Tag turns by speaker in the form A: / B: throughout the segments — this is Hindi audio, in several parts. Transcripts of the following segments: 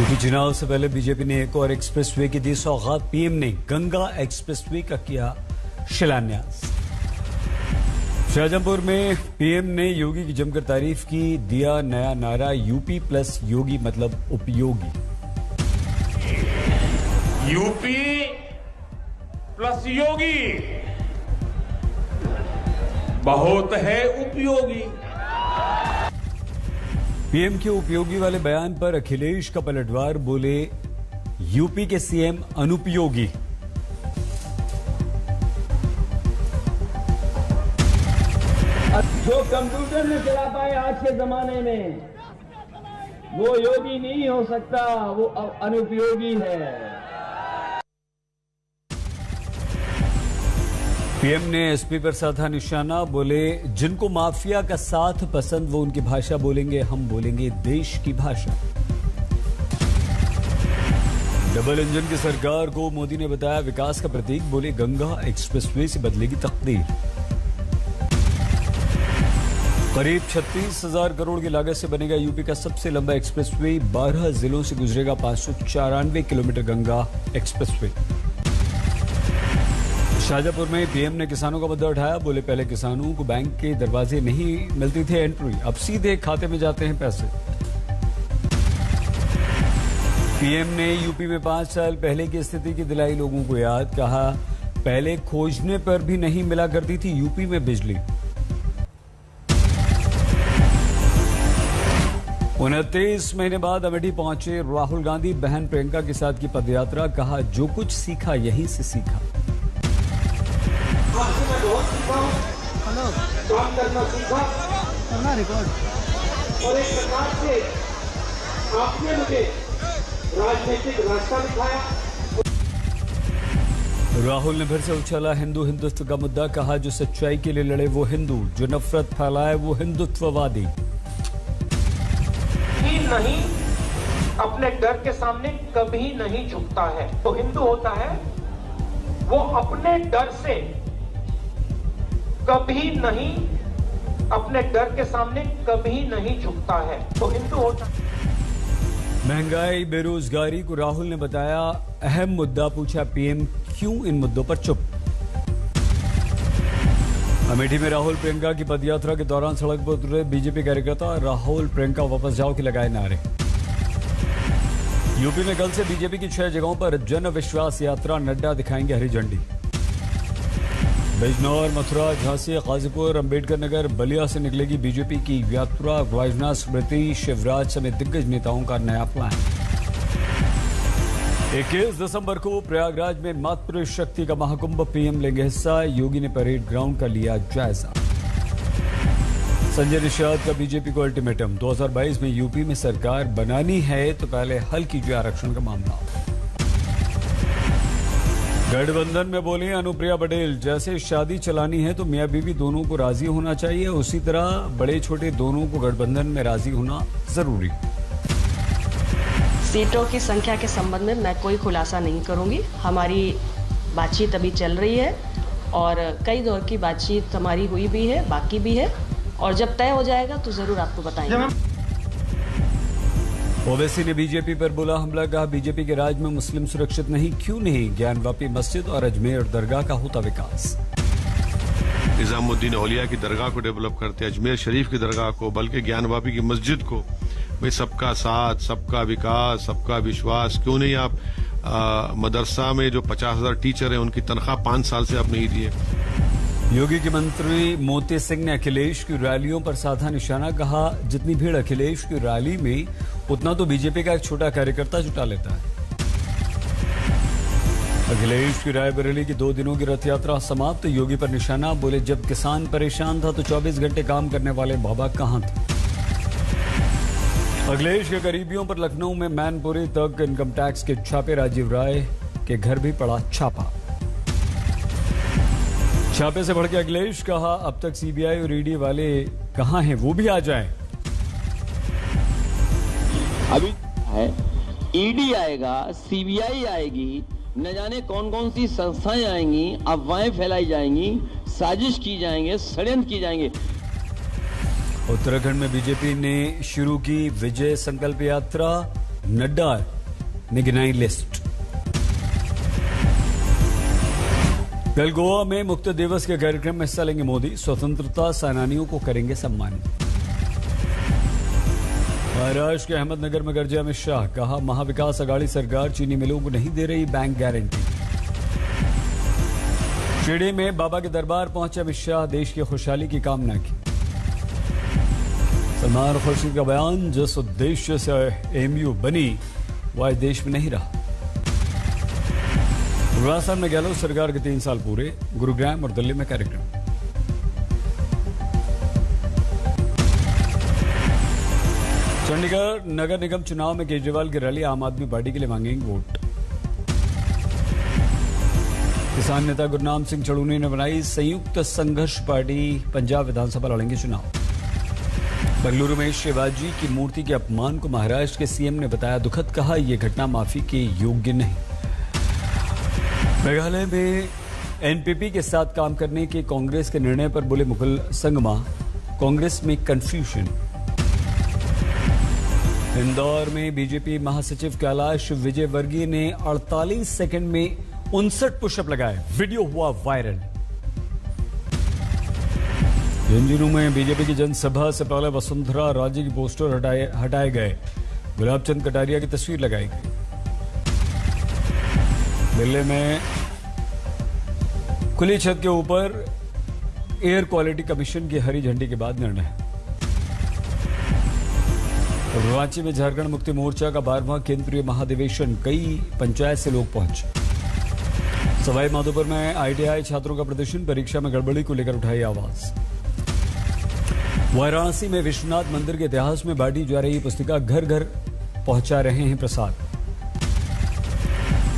A: यूपी चुनाव से पहले बीजेपी ने एक और एक्सप्रेसवे की दी सौगात। पीएम ने गंगा एक्सप्रेसवे का किया शिलान्यास। शाहजहांपुर में पीएम ने योगी की जमकर तारीफ की, दिया नया नारा यूपी प्लस योगी मतलब उपयोगी।
B: यूपी प्लस योगी बहुत है उपयोगी।
A: पीएम के उपयोगी वाले बयान पर अखिलेश का पलटवार, बोले यूपी के सीएम अनुपयोगी।
C: जो कंप्यूटर न चला पाए आज के जमाने में वो योगी नहीं हो सकता, वो अनुपयोगी है।
A: पीएम ने एसपी पर साधा निशाना, बोले जिनको माफिया का साथ पसंद वो उनकी भाषा बोलेंगे, हम बोलेंगे देश की भाषा। डबल इंजन की सरकार को मोदी ने बताया विकास का प्रतीक, बोले गंगा एक्सप्रेसवे से बदलेगी तकदीर। करीब 36,000 करोड़ की लागत से बनेगा यूपी का सबसे लंबा एक्सप्रेसवे, 12 जिलों से गुजरेगा 594 किलोमीटर गंगा एक्सप्रेसवे। शाहजहांपुर में पीएम ने किसानों का मुद्दा उठाया, बोले पहले किसानों को बैंक के दरवाजे नहीं मिलती थी एंट्री, अब सीधे खाते में जाते हैं पैसे। पीएम ने यूपी में 5 साल पहले की स्थिति की दिलाई लोगों को याद, कहा पहले खोजने पर भी नहीं मिला करती थी यूपी में बिजली। 29 महीने बाद अमेठी पहुंचे राहुल गांधी, बहन प्रियंका के साथ की पदयात्रा, कहा जो कुछ सीखा यहीं से सीखा।
D: मैं बहुत सीखा हूँ, काम करना सीखा रिकॉर्ड, और एक प्रकार से आपने मुझे राजनीतिक रास्ता दिखाया।
A: राहुल ने फिर से उछाला हिंदुत्व का मुद्दा, कहा जो सच्चाई के लिए लड़े वो हिंदू, जो नफरत फैलाए वो हिंदुत्ववादी।
E: नहीं, अपने डर के सामने कभी नहीं झुकता है। तो हिंदू होता है वो अपने डर से कभी नहीं, अपने डर के सामने कभी नहीं झुकता है, तो हिंदू होता है।
A: महंगाई बेरोजगारी को राहुल ने बताया अहम मुद्दा, पूछा पीएम क्यों इन मुद्दों पर चुप। अमेठी में राहुल प्रियंका की पदयात्रा के दौरान सड़क पर उतरे बीजेपी कार्यकर्ता, राहुल प्रियंका वापस जाओ के लगाए नारे। यूपी में कल से बीजेपी की 6 जगहों पर जन विश्वास यात्रा, नड्डा दिखाएंगे हरी झंडी। बिजनौर, मथुरा, झांसी, गाजीपुर, अंबेडकर नगर, बलिया से निकलेगी बीजेपी की यात्रा, राजनाथ, स्मृति, शिवराज समेत दिग्गज नेताओं का नया प्लान। 21 दिसंबर को प्रयागराज में मातृ शक्ति का महाकुंभ, पीएम लेंगे हिस्सा, योगी ने परेड ग्राउंड का लिया जायजा। संजय निषाद का बीजेपी को अल्टीमेटम, 2022 में यूपी में सरकार बनानी है तो पहले हल कीजिए आरक्षण का मामला। गठबंधन में बोली अनुप्रिया पटेल, जैसे शादी चलानी है तो मियां बीवी दोनों को राजी होना चाहिए, उसी तरह बड़े छोटे दोनों को गठबंधन में राजी होना जरूरी।
F: सीटों की संख्या के संबंध में मैं कोई खुलासा नहीं करूंगी। हमारी बातचीत अभी चल रही है और कई दौर की बातचीत हमारी हुई भी है, बाकी भी है, और जब तय हो जाएगा तो जरूर आपको बताएंगे।
A: ओवैसी ने बीजेपी पर बोला हमला, कहा बीजेपी के राज में मुस्लिम सुरक्षित नहीं, क्यों नहीं, ज्ञानवापी मस्जिद और अजमेर दरगाह का होता विकास।
G: निजामुद्दीन औलिया की दरगाह को डेवलप करते, अजमेर शरीफ की दरगाह को, बल्कि ज्ञानवापी की मस्जिद को। भाई सबका साथ, सबका विकास, सबका विश्वास, क्यों नहीं आप मदरसा में जो 50,000 टीचर हैं उनकी तनख्वाह 5 साल से आप नहीं दिए।
A: योगी के मंत्री मोती सिंह ने अखिलेश की रैलियों पर साधा निशाना, कहा जितनी भीड़ अखिलेश की रैली में उतना तो बीजेपी का एक छोटा कार्यकर्ता जुटा लेता है। अखिलेश की रायबरेली की 2 दिनों की रथ यात्रा समाप्त, योगी पर निशाना, बोले जब किसान परेशान था तो 24 घंटे काम करने वाले बाबा कहां थे। अखिलेश के करीबियों पर लखनऊ में मैनपुरी तक इनकम टैक्स के छापे, राजीव राय के घर भी पड़ा छापा। छापे से बढ़ के अखिलेश, कहा अब तक सीबीआई और ईडी वाले कहां हैं, वो भी आ जाएं।
H: अभी है ईडी आएगा, सीबीआई आएगी, न जाने कौन कौन सी संस्थाएं आएंगी, अफवाहें फैलाई जाएंगी, साजिश की जाएंगे, षड्यंत्र की जाएंगे।
A: उत्तराखंड में बीजेपी ने शुरू की विजय संकल्प यात्रा, नड्डा ने गिनाई लिस्ट। कल गोवा में मुक्त दिवस के कार्यक्रम में हिस्सा लेंगे मोदी। स्वतंत्रता सेनानियों को करेंगे सम्मानित। महाराष्ट्र के अहमदनगर में गरजे अमित शाह, कहा महाविकास अघाड़ी सरकार चीनी मिलों को नहीं दे रही बैंक गारंटी। शिरडी में बाबा के दरबार पहुंचे अमित शाह, देश की खुशहाली की कामना की। सलमान खुर्शीद का बयान, जिस उद्देश्य से एमयू बनी वह आज देश में नहीं रहा। राजस्थान में गहलोत सरकार के 3 साल पूरे, गुरुग्राम और दिल्ली में कार्यक्रम। चंडीगढ़ नगर निगम चुनाव में केजरीवाल की रैली, आम आदमी पार्टी के लिए मांगेंगे वोट। किसान नेता गुरनाम सिंह चड़ूनी ने बनाई संयुक्त संघर्ष पार्टी, पंजाब विधानसभा लड़ेंगे चुनाव। बेंगलुरु में शिवाजी की मूर्ति के अपमान को महाराष्ट्र के सीएम ने बताया दुखद, कहा यह घटना माफी के योग्य नहीं। मेघालय में एनपीपी के साथ काम करने के कांग्रेस के निर्णय पर बोले मुकुल संगमा, कांग्रेस में कंफ्यूजन। इंदौर में बीजेपी महासचिव कैलाश विजयवर्गीय ने 48 सेकंड में 59 पुशअप लगाए, वीडियो हुआ वायरल। झुंझुनू में बीजेपी की जनसभा से पहले वसुंधरा राजे की पोस्टर हटाए गए, गुलाबचंद कटारिया की तस्वीर लगाई गई। दिल्ली में खुली छत के ऊपर एयर क्वालिटी कमीशन की हरी झंडी के बाद निर्णय। रांची में झारखंड मुक्ति मोर्चा का 12वां केंद्रीय महाधिवेशन, कई पंचायत से लोग पहुंचे। सवाई माधोपुर में आईटीआई छात्रों का प्रदर्शन, परीक्षा में गड़बड़ी को लेकर उठाई आवाज। वाराणसी में विश्वनाथ मंदिर के इतिहास में बांटी जा रही पुस्तिका, घर घर पहुंचा रहे हैं प्रसाद।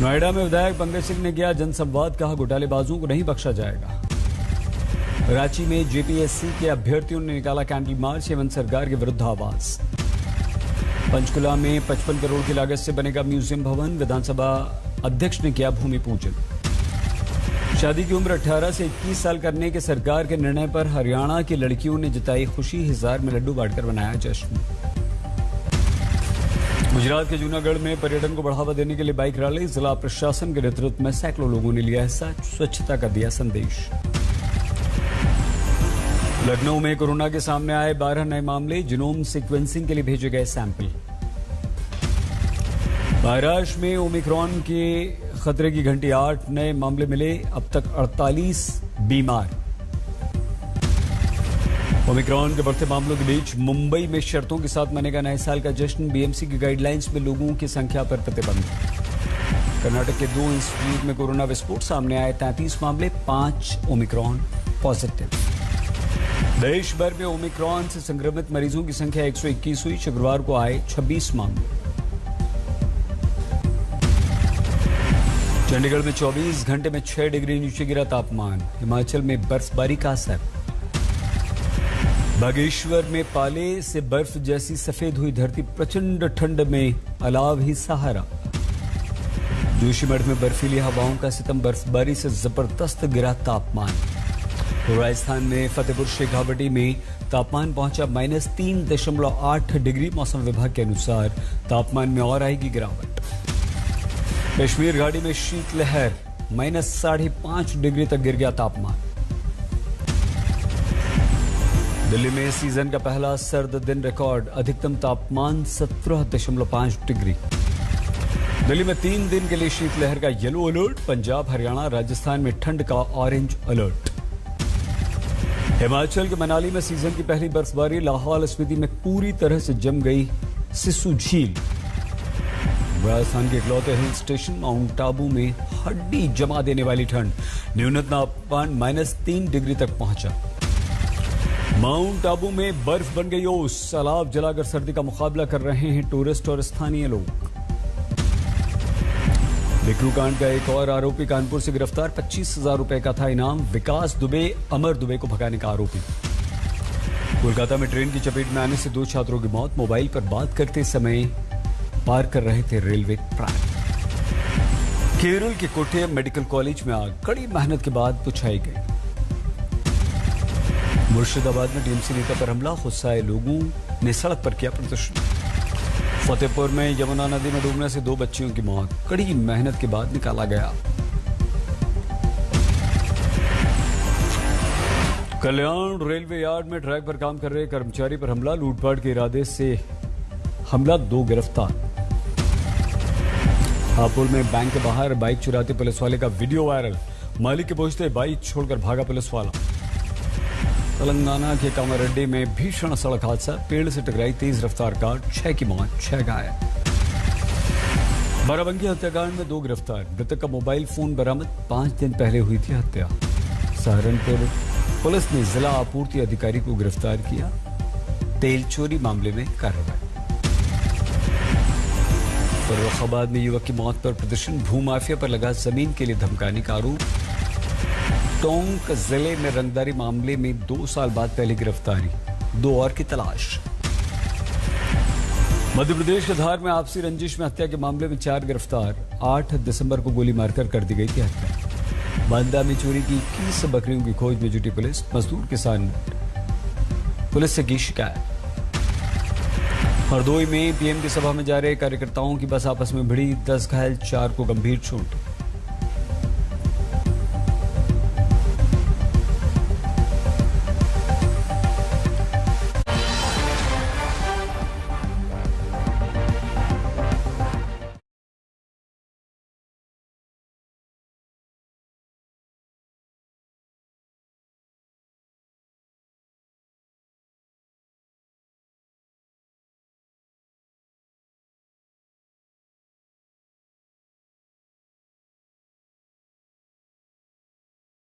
A: नोएडा में विधायक पंकज सिंह ने किया जनसंवाद, कहा घोटालेबाजों को नहीं बख्शा जाएगा। रांची में जेपीएससी के अभ्यर्थियों ने निकाला कैंडल मार्च, हेमंत सरकार के विरुद्ध आवाज। पंचकुला में 55 करोड़ की लागत से बनेगा म्यूजियम भवन, विधानसभा अध्यक्ष ने किया भूमि पूजन। शादी की उम्र 18 से 21 साल करने के सरकार के निर्णय पर हरियाणा की लड़कियों ने जताई खुशी, हिसार में लड्डू बांटकर मनाया जश्न। गुजरात के जूनागढ़ में पर्यटन को बढ़ावा देने के लिए बाइक रैली, जिला प्रशासन के नेतृत्व में सैकड़ों लोगों ने लिया हिस्सा, स्वच्छता का दिया संदेश। लखनऊ में कोरोना के सामने आए 12 नए मामले, जीनोम सीक्वेंसिंग के लिए भेजे गए सैंपल। महाराष्ट्र में ओमिक्रॉन के खतरे की घंटी, 8 नए मामले मिले, अब तक 48 बीमार। ओमिक्रॉन के बढ़ते मामलों के बीच मुंबई में शर्तों के साथ मनेगा नए साल का जश्न, बीएमसी की गाइडलाइंस में लोगों की संख्या पर प्रतिबंध। कर्नाटक के 2 इंस्टीट्यूट में कोरोना विस्फोट, सामने आए 33 मामले, 5 ओमिक्रॉन पॉजिटिव। देश भर में ओमिक्रॉन से संक्रमित मरीजों की संख्या 121 हुई, शुक्रवार को आए 26 मामले। चंडीगढ़ में 24 घंटे में 6 डिग्री नीचे गिरा तापमान, हिमाचल में बर्फबारी का असर। बागेश्वर में पाले से बर्फ जैसी सफेद हुई धरती, प्रचंड ठंड में अलाव ही सहारा। जोशीमठ में बर्फीली हवाओं का सितम, बर्फबारी से जबरदस्त गिरा तापमान। राजस्थान में फतेहपुर शेखावटी में तापमान पहुंचा -3.8 डिग्री, मौसम विभाग के अनुसार तापमान में और आएगी गिरावट। कश्मीर घाटी में शीतलहर, -5.5 डिग्री तक गिर गया तापमान। दिल्ली में सीजन का पहला सर्द दिन रिकॉर्ड, अधिकतम तापमान 17.5 डिग्री। दिल्ली में 3 दिन के लिए शीतलहर का येलो अलर्ट, पंजाब हरियाणा राजस्थान में ठंड का ऑरेंज अलर्ट। हिमाचल के मनाली में सीजन की पहली बर्फबारी, लाहौल स्पीति में पूरी तरह से जम गई सिस्सू झील। राजस्थान के इकलौते हिल स्टेशन माउंट आबू में हड्डी जमा देने वाली ठंड, न्यूनतम तापमान -3 डिग्री तक पहुंचा। माउंट आबू में बर्फ बन गई ओस, अलाव जलाकर सर्दी का मुकाबला कर रहे हैं टूरिस्ट और स्थानीय लोग। बिकरू कांड का एक और आरोपी कानपुर से गिरफ्तार, 25,000 रुपए का था इनाम। विकास दुबे, अमर दुबे को भगाने का आरोपी। कोलकाता में ट्रेन की चपेट में आने से 2 छात्रों की मौत, मोबाइल पर बात करते समय पार कर रहे थे रेलवे ट्रैक। केरल के कोट्टयम मेडिकल कॉलेज में आग, कड़ी मेहनत के बाद बुझाई गई। मुर्शिदाबाद में टीएमसी नेता पर हमला, गुस्साए लोगों ने सड़क पर किया प्रदर्शन। फतेहपुर में यमुना नदी में डूबने से 2 बच्चियों की मौत, कड़ी मेहनत के बाद निकाला गया। कल्याण रेलवे यार्ड में ट्रैक पर काम कर रहे कर्मचारी पर हमला, लूटपाट के इरादे से हमला, 2 गिरफ्तार। हापुड़ में बैंक के बाहर बाइक चुराते पुलिस वाले का वीडियो वायरल, मालिक के पहुंचते बाइक छोड़कर भागा पुलिस वाला। तेलंगाना के कामारेड्डी में भीषण सड़क हादसा, पेड़ से टकराई तेज रफ्तार कार, 6 की मौत, 6 घायल। बाराबंकी हत्याकांड में 2 गिरफ्तार, मृतक का मोबाइल फोन बरामद, 5 दिन पहले हुई थी हत्या। सहारनपुर पुलिस ने जिला आपूर्ति अधिकारी को गिरफ्तार किया, तेल चोरी मामले में कार्रवाई। फर्रुखाबाद में युवक की मौत पर प्रदर्शन, भूमाफिया पर लगा जमीन के लिए धमकाने का आरोप। टोंक जिले में रंगदारी मामले में 2 साल बाद पहली गिरफ्तारी, 2 और की तलाश। मध्य प्रदेश के धार में आपसी रंजिश में हत्या के मामले में 4 गिरफ्तार, 8 दिसंबर को गोली मारकर कर दी गई थी हत्या। बांदा में चोरी की 21 बकरियों की खोज में जुटी पुलिस, मजदूर किसान पुलिस से की शिकायत। हरदोई में पीएम की सभा में जा रहे कार्यकर्ताओं की बस आपस में भिड़ी, 10 घायल, 4 को गंभीर चोट।